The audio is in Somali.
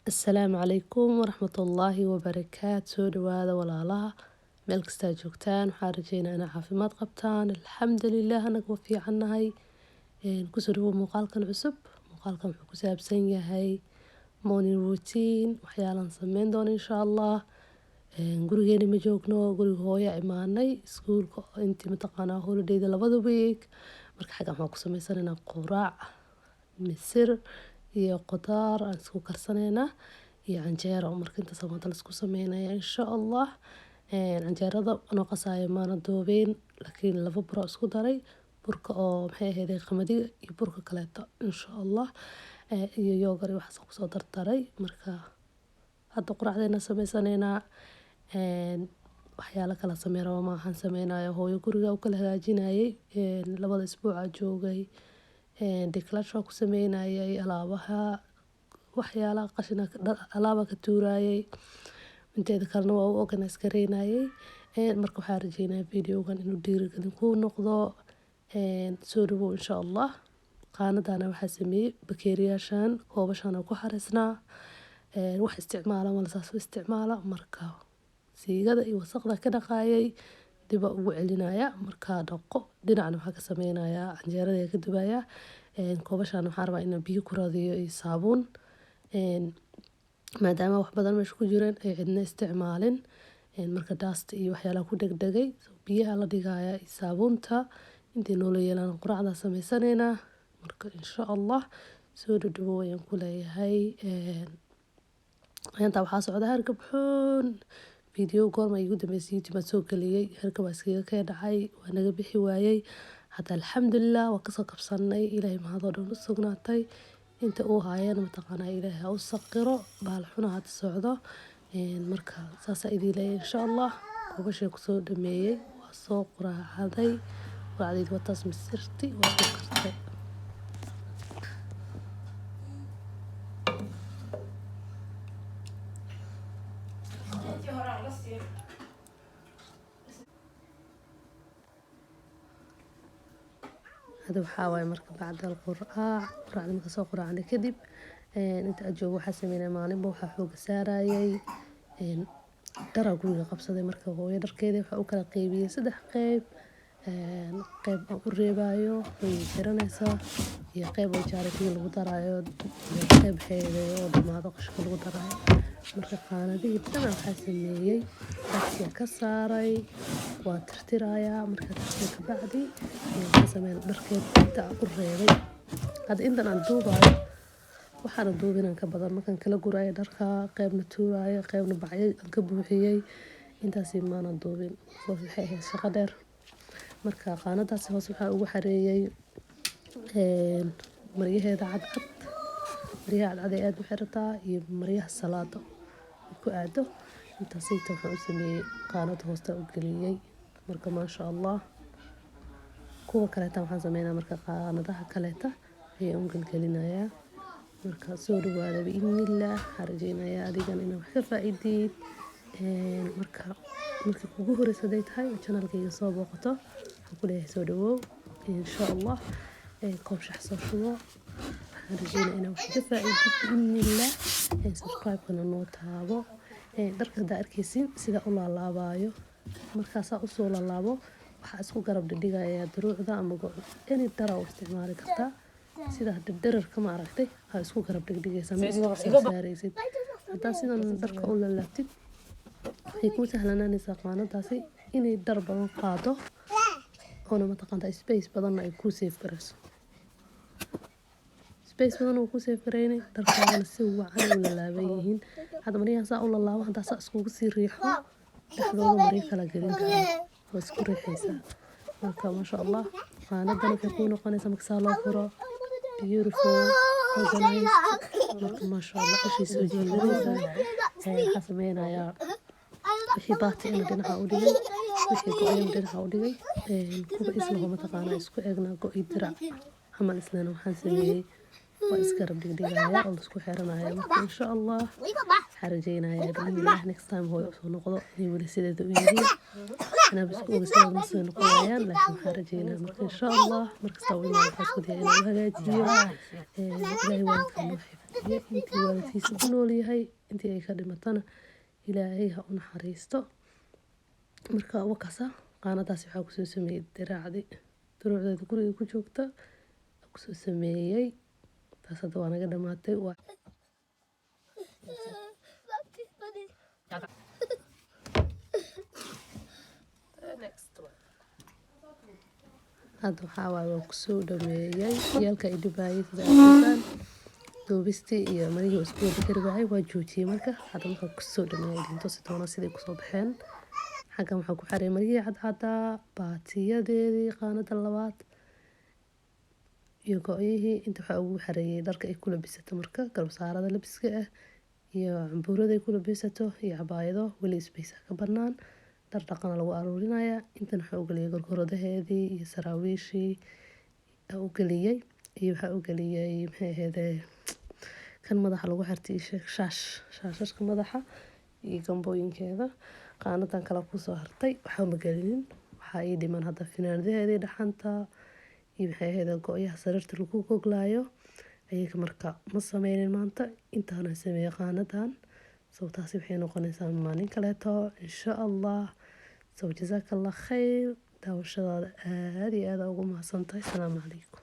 Asalaamu calaykum waraxmatullaahi wabarakaatu. Soo dhawaada walaalaha meel kastaa joogtaan. Waxaan rajeynaa inaa caafimaad qabtaan. Alxamdulilah anaga waa fiicannahay. Kusoo dhawow muuqaalkan cusub. Muuqaalkan wuxuu ku saabsan yahay morning routine, waxyaalaan sameyn doono insha Allah. Gurigeena ma joogno, guriga hooyo imaanay iskuulka intii mataqaanaa holidayda 2 week. Marka xaggan waxaan ku sameysanaynaa quraac, misir iyo qudaar aan isku karsaneynaa iyo canjeero. Marka intaas maanta la isku sameynaya insha Allah. Canjeerada anoo qasaayo maana duubeen, laakiin 2 bur isku daray, burka oo maxay ahayd qamadiga iyo burka kaleeto insha Allah. Iyo yogurt waxaas ku soo dardaray. Marka hadda quraacdeena sameysanaynaa. Waxyaalo kala sameyn rabo ma ahan sameynayo hooyo guriga u kala hagaajinayay. 2 isbuuc joogay. Declutter ku sameynayay alaabaha, waxyaalaha qashina alaaba ka tuurayay. Inteeda kalena waa u organize gareynayay. Marka waxaan rajeynaa videogan inuu dhiirigelin ku noqdo. Soo dhawow insha Allah. Qaanadana waxaa sameeyay bakeeriyaashan koobashan ku xareysnaa. Wax isticmaala wala saas isticmaala marka siigada iyo wasaqda ka dhaqaayay dib ugu celinaya. Marka dhaqo dhinacna waxaa ka sameynayaa canjeerada ka dubaya. Koobashan waxaan rabaa inaan biyo ku radiyo iyo saabuun. Maadaama wax badan meesha ku jireen ay cidna isticmaalin. Marka dust iyo waxyaalaha ku dhegdhegay biyaha la dhigaya iyo saabuunta intii noo yeelan quraacda sameysanaynaa. Marka insha Allah soo dhawow ayaan ku leeyahay. Inta waxaa socda hargab xun. Video goorma igu dambeysay YouTube aan soo galiyay. Hargab waa iskaga ka dhacay, waa naga bixi waayay. Hadda alxamdulillah waa ka soo kabsanay. Ilaahay mahadoo dhan u sugnaatay. Inta uu haayana mataqaanaa Ilaahay ha u saqiro. Baal xuna hadda socdo. Marka saas idin leeyahay insha Allah. Koobashay ku soo dhameeyay. Waa soo quraacday. Quraacdaydu waa taas misirti waa soo kartay. هذا وحاوي مركب بعد القراء قراء لما كسو قراء عندي كذب. انت اجو waxa sameynaa maalin waxa xoog saarayay dara guriga qabsaday marka hooyo dharkeeda waxa uu kala qaybiyay 3 qayb. Qayb aan u reebayo way xiranaysa iyo qayb oo jaarkii lagu daraayo iyo qayb xeeday oo dhamaado qashka lagu daraayo. Marka qaanadii tan waxa sameeyay dadka ka saaray waa tirtiraya marka ka bacdi waxa sameeyay dharkeeda u reebay. Hada intan aan duubayo waxaan duubinaan ka badan markan kala guraayo dharka qaybna tuuraayo qaybna bacay ka buuxiyay intaas imaan duubin waxay ahayd shaqo dheer. Marka qaanadaas hoos waxa ugu xareeyay maryaheeda cadcad. Maryaha cadcad ay aad u xirataa iyo maryaha salaado ku aado. Intaas waxaan u sameeyay qaanad hoosta u galiyay. Marka ma sha Allah kuwa kale waxaan sameynaa marka qaanadaha kaleeta ay u galgalinaya. Marka soo dhawaada biidhnillah harjeynaya adigana inaa wax ka faa'iideed. Marka kugu horeysaday tahay channelkayga soo booqato waxaan ku leeyahay soo dhawow insha Allah. Koob shax soo shubo harjeynaa inaa wax ka faa'iideed biidhnillah. Subscribe kana noo taabo. Dharka da arkaysin sida u laalaabayo markaas u soo laalaabo waxa isku garab dhigaya duruucda ama any dara u isticmaali kartaa. sida dararka ma aragtay ha isku garab dhigaysa ma saaraysid. Hadaa sidan dharka u laalaabtid waxay ku sahlanaanaysaa qaanadaasi inay dar badan qaado oo mataqaantaa space badan ay ku save garayso. Space badan oo ku save gareynay dharkaana si wacan u laalaaban yihiin. Hada maryaha saa u laalaabo hadaa saa isku sii riixo dhaxdooda maryo kala gelin kara oo isku riixaysa. Marka ma sha Allah qaanadan waxay ku noqonaysaa marka saa loo furo beautiful organized. Marka ma sha Allah ishii soo jeedinaysa. Waxaa sameynaya wixii baati in dhinaca u dhigay wixii go'ay dhinaca u dhigay. Kuwa isla mataqaanaa isku eegna go'ay dirac amal islana waxaan sameeyay waa isgarab dhigaya oo isku xiranaya. Marka insha Allah harjeynaya biidhnillah next time hooyo soo noqdo inay wali sideeda u yihiin. أنا بس أقول بس أنا مصر نقوليان لكن خارجينا إن شاء الله مركز طويل ما يفسد يعني وهذا جيو لا يوقف iyo intii waalidkiisa ku nool yahay, intii ay ka dhimatana ilaahay ha u naxariisto. Marka wakasa qaanadaas waxaa kusoo sameeyey diraacdeeda guriga ku joogta kusoo sameeyey. taas hadda waa naga dhamaatay. hadda waxaa waaye waa kusoo dhameeyey yaalka ay dhibaayay sida arkaysan duubistii iyo marihii isku wada garbaayay waa joojiyey. marka hadda waxaa kusoo dhameeyey dinto si toona siday kusoo baxeen. xaggan waxaa ku xareeyay marihii cadcadaa, baatiyadeedii qaanada labaad iyo go-yihii. inta waxaa ugu xareeyay dharka ay ku labisato, marka garbasaarada labiska ah iyo cambuurada ay ku labisato iyo cabaayado weli isbaysa ka banaan. dhar dhaqana lagu aruurinaya. intan waxaa u geliyay gorgoradaheedii iyo saraawiishii u geliyay iyo waxaa u geliyay maxay ahaydee kan madaxa lagu xirtay shaashashka madaxa iyo gambooyinkeeda. qaanadan kale kusoo hartay waxaa ma gelinin. waxaa ii dhiman hadda finaanadaheedii dhaxanta iyo maxay ahaydee go-yaha sariirta lagu goglaayo ayaga marka ma sameynin maanta. intaana sameeyay qaanadan sababtaasi waxay noqonaysaa maalin kaleeto insha allah. jazaaka allah khayr daawashadaada aad iyo aad ugu mahadsantahay. asalaamu calaykum.